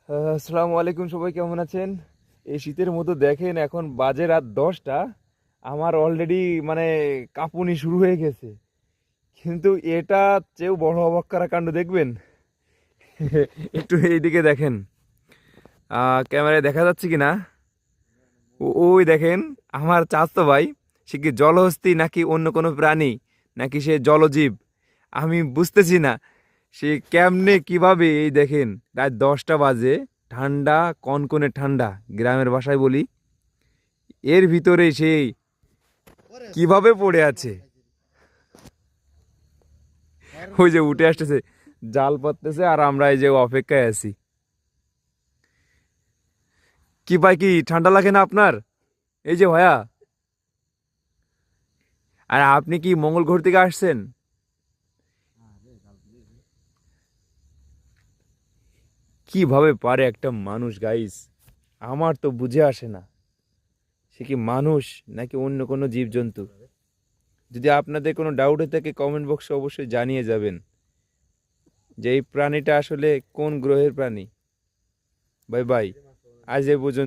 আসসালামু আলাইকুম, সবাই কেমন আছেন? এই শীতের মধ্যে দেখেন এখন বাজে রাত 10টা। আমার অলরেডি মানে কাঁপুনি শুরু হয়ে গেছে। কিন্তু এটা চেয়েও বড় অবাক করা কাণ্ড দেখবেন। একটু এইদিকে দেখেন, ক্যামেরায় দেখা যাচ্ছে কি না? ওই দেখেন, আমার চাচাতো ভাই। সে কি জলহস্তী নাকি অন্য কোনো প্রাণী, নাকি সে জলজীব? আমি বুঝতেছি না সে কেমনে কিভাবে। এই দেখেন, রাত 10টা বাজে, ঠান্ডা, কনকনে ঠান্ডা, গ্রামের ভাষায় বলি। এর ভিতরে সে কিভাবে পড়ে আছে। ওই যে উঠে আসতেছে, জাল পাততেছে, আর আমরা এই যে অপেক্ষায় আছি। কি ভাই, কি ঠান্ডা লাগে না আপনার? এই যে ভাইয়া, আর আপনি কি মঙ্গল গ্রহ থেকে আসছেন? কিভাবে পারে একটা মানুষ, গাইস? আমার তো বুঝে আসে না, সে কি মানুষ নাকি অন্য কোনো জীবজন্তু। যদি আপনাদের কোনো ডাউট হয়ে থাকে কমেন্ট বক্সে অবশ্যই জানিয়ে যাবেন যে এই প্রাণীটা আসলে কোন গ্রহের প্রাণী। বাই বাই, আজ এ পর্যন্ত।